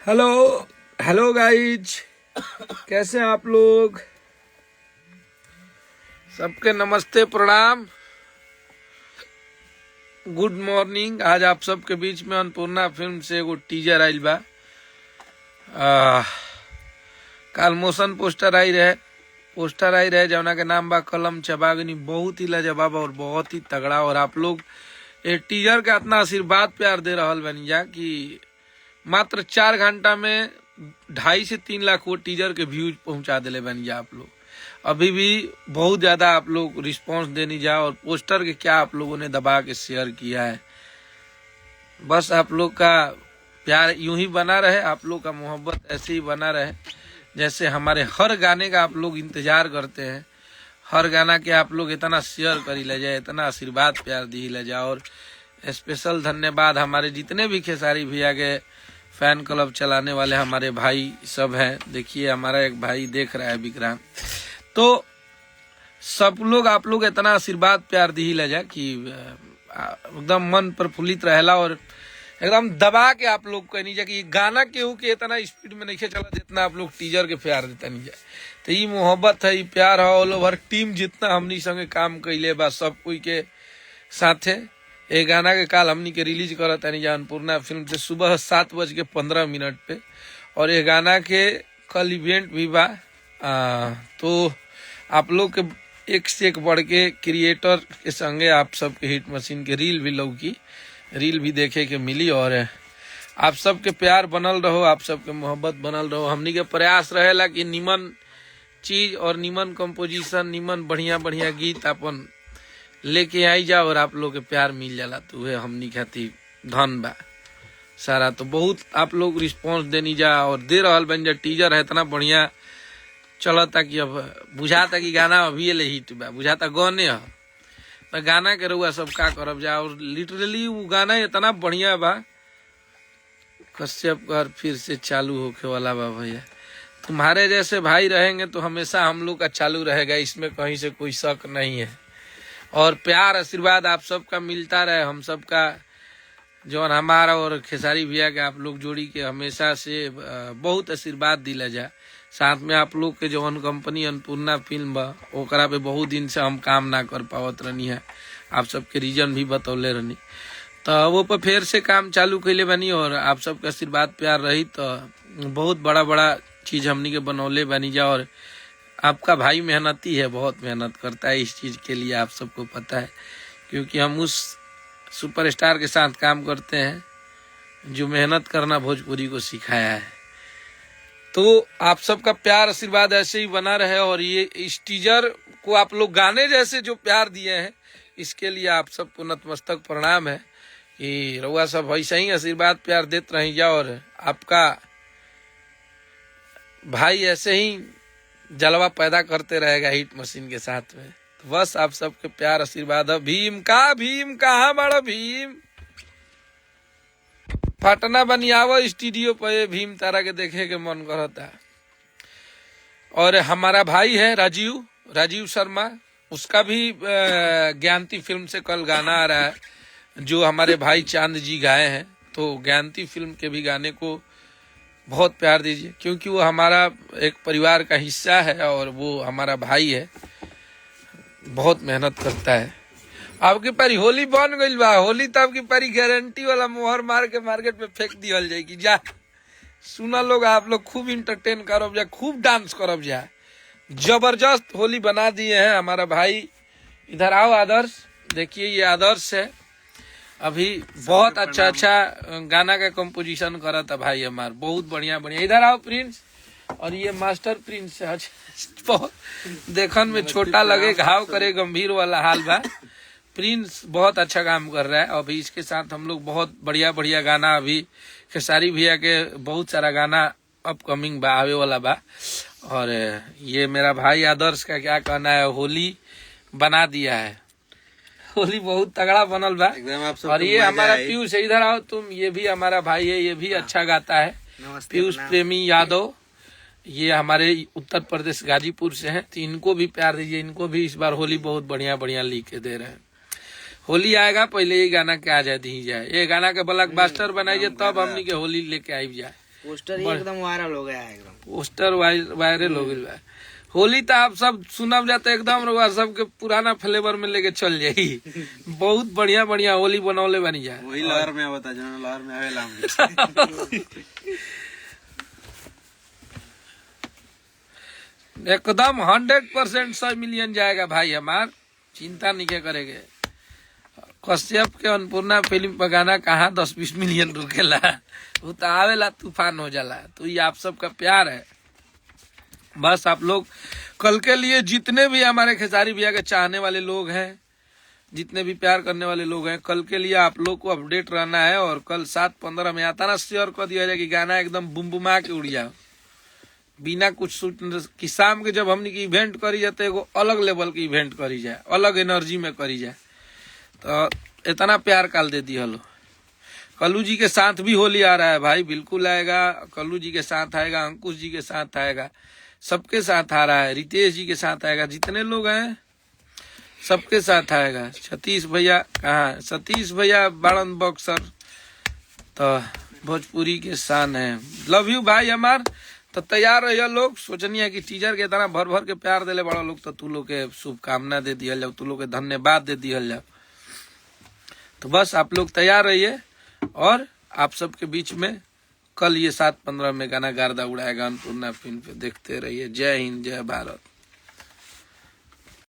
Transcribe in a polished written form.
Hello hello guys, कैसे हैं आप लोग? सबके नमस्ते प्रणाम, गुड मॉर्निंग। आज आप सबके बीच में अन्नपूर्णा फिल्म से एगो टीजर आइल बा। काल मोशन पोस्टर आई रहे जौना के नाम बा कलम चबागनी। बहुत ही लाजवाब और बहुत ही तगड़ा। और आप लोग ये टीजर का इतना आशीर्वाद प्यार दे रहल बनी जा कि मात्र 4 घंटा में 2.5 से 3 लाख वो टीजर के व्यूज पहुंचा दिले बनी जा। आप लोग अभी भी बहुत ज्यादा आप लोग रिस्पांस देनी जा। और पोस्टर के क्या आप लोगों ने दबा के शेयर किया है। बस आप लोग का प्यार यूं ही बना रहे, आप लोग का मोहब्बत ऐसे ही बना रहे जैसे हमारे हर गाने का आप लोग इंतजार करते हैं। हर गाना के आप लोग इतना शेयर करी ले जाए, इतना आशीर्वाद प्यार दी ले जाए। और स्पेशल धन्यवाद हमारे जितने भी खेसारी भैया के फैन क्लब चलाने वाले हमारे भाई सब हैं। देखिए हमारा एक भाई देख रहा है, विक्रांत। तो सब लोग आप लोग इतना आशीर्वाद प्यार दी ले जाए कि एकदम मन प्रफुल्लित रहेला। और एकदम दबा के आप लोग कहनी जा कि गाना केहू के इतना स्पीड में नहीं चला जितना आप लोग टीजर के प्यार देता नहीं जाए। तो ये मोहब्बत है, ये प्यार है। ऑल ओवर टीम जितना हमनी संगे काम कैले बा सब कोई के साथे ये गाना के काल हमनी के रिलीज करत है अन्नपूर्णा फिल्म से सुबह 7:15 पे। और ये गाना के कल इवेंट भी बा। तो आप लोग के एक से एक बढ़ के क्रिएटर के संगे आप सबके हिट मशीन के रील भी लौकी, रील भी देखे के मिली। और आप सबके प्यार बनल रहो, आप सबके मोहब्बत बनल रहो। हमनी के प्रयास रहेला कि निमन चीज और निमन कंपोजिशन, निमन बढ़िया बढ़िया गीत अपन लेके आई जा और आप लोग के प्यार मिल जाला। तो वह हमनी खातिर धन बा सारा। तो बहुत आप लोग रिस्पांस देनी जा और दे रहल बन जा। टीजर है इतना बढ़िया चलता कि अब बुझाता कि गाना अभी ले हिट बा, बुझाता गाने है तो गाना के रउआ सब का करब जा। और लिटरली वो गाना इतना बढ़िया बा, कश्यप कर फिर से चालू होके वाला बा भैया। तुम्हारे जैसे भाई रहेंगे तो हमेशा हम लोग का चालू रहेगा, इसमें कहीं से कोई शक नहीं है। और प्यार आशीर्वाद आप सबका मिलता रहे। हम सबका जो हमारा और खेसारी भैया के आप लोग जोड़ी के हमेशा से बहुत आशीर्वाद दिला जा। साथ में आप लोग के जो कंपनी अन्नपूर्णा फिल्म बा ओकरा पे बहुत दिन से हम काम ना कर पावत रहनी है। आप सबके रीजन भी बतौले रहनी, तो वो पर फिर से काम चालू कैले बनी। और आप सबका आशीर्वाद प्यार रही तो बहुत बड़ा बड़ा चीज हमनी के बनौले बनी जा। और आपका भाई मेहनती है, बहुत मेहनत करता है इस चीज के लिए, आप सबको पता है। क्योंकि हम उस सुपरस्टार के साथ काम करते हैं जो मेहनत करना भोजपुरी को सिखाया है। तो आप सबका प्यार आशीर्वाद ऐसे ही बना रहे। और ये इस टीजर को आप लोग गाने जैसे जो प्यार दिए हैं इसके लिए आप सबको नतमस्तक प्रणाम है कि रउआ सब ऐसे ही आशीर्वाद प्यार देते रही जा। और आपका भाई ऐसे ही जलवा पैदा करते रहेगा हिट मशीन के साथ में। तो बस आप सबके प्यार आशीर्वाद है। भीम कहाँ बड़ा भीम, पटना बनियावा स्टूडियो पे भीम तारा के देखे के मन करता। और हमारा भाई है राजीव शर्मा, उसका भी ज्ञानती फिल्म से कल गाना आ रहा है जो हमारे भाई चांद जी गाए हैं। तो ज्ञानती फिल्म के भी गाने को बहुत प्यार दीजिए क्योंकि वो हमारा एक परिवार का हिस्सा है और वो हमारा भाई है, बहुत मेहनत करता है। आपकी पारी होली बन गई बा, होली तो आपकी पारी गारंटी वाला मोहर मार के मार्केट में फेंक दिया जाएगी। जा सुना लोग, आप लोग खूब इंटरटेन करब जा, खूब डांस करब जा। जबरदस्त होली बना दिए हैं हमारा भाई। इधर आओ आदर्श, देखिए ये आदर्श है, अभी बहुत अच्छा गाना का कंपोजिशन करा था भाई हमार, बहुत बढ़िया। इधर आओ प्रिंस, और ये मास्टर प्रिंस है। बहुत देखन में छोटा लगे, घाव करे गंभीर वाला हाल बा। प्रिंस बहुत अच्छा काम कर रहा है। अभी इसके साथ हम लोग बहुत बढ़िया बढ़िया गाना, अभी खेसारी भैया के बहुत सारा गाना अपकमिंग बा, आवे वाला बा। और ये मेरा भाई आदर्श का क्या कहना है, होली बना दिया है, होली बहुत तगड़ा बनल बा एकदम। और ये हमारा पीयूष है, इधर आओ तुम, ये भी हमारा भाई है, ये भी अच्छा गाता है, पीयूष प्रेमी यादव। ये हमारे उत्तर प्रदेश गाजीपुर से हैं। तो इनको भी प्यार दीजिए, इनको भी इस बार होली बहुत बढ़िया बढ़िया लिख के दे रहे हैं। होली आएगा पहले ये गाना के आ जाए दी जाए, ये गाना के ब्लॉकबस्टर बनाइए तब हमनी के होली लेके आई जाए। पोस्टर ही एकदम वायरल हो गया है, एकदम पोस्टर वायरल हो गया है। होली तो आप सब सुनब जाते एकदम रुआ सबके पुराना फ्लेवर में लेके चल जाई। बहुत बढ़िया बढ़िया होली बनौले बनी जाए। वही लहर में आवता जो लहर में आवेला एकदम 100% 100 मिलियन जाएगा भाई, हमार चिंता नहीं क्या करेंगे। कश्यप के अन्नपूर्णा फिल्म पर गाना कहाँ 10-20 मिलियन रुकेला, वो तो आवेला तूफान हो जाला। तो ये आप सबका प्यार है। बस आप लोग कल के लिए जितने भी हमारे खेसारी भैया के चाहने वाले लोग हैं, जितने भी प्यार करने वाले लोग हैं, कल के लिए आप लोग को अपडेट रहना है। और कल 7:15 में आता ना शेयर कर दिया जाए कि गाना एकदम बुम-बुमा के उड़ जाओ, बिना कुछ सूट कि शाम के जब हमने की इवेंट करी जाते एगो अलग लेवल की इवेंट करी जाए, अलग एनर्जी में करी जाए। तो इतना प्यार काल दे दिया। हलो कल्लू जी के साथ भी होली आ रहा है भाई, बिल्कुल आएगा। कल्लू जी के साथ आएगा, अंकुश जी के साथ आएगा, सबके साथ आ रहा है। रितेश जी के साथ आएगा, जितने लोग हैं सबके साथ आएगा। सतीश भैया कहाँ, सतीश भैया बाड़न बक्सर, तो भोजपुरी के शान है। लव यू भाई हमार। तो तैयार रहिए लोग। सोचनी है कि टीचर के इतना भर भर के प्यार देले बड़ा लोग, तो तू लोग के शुभकामना दे दिया जाओ, तू लोग के धन्यवाद दे दिया जाओ। तो बस आप लोग तैयार रहिए। और आप सबके बीच में कल ये 7:15 में गाना गार्दा उड़ाएगा अन्नपूर्णा फिल्म पे। देखते रहिए। जय हिंद, जय भारत।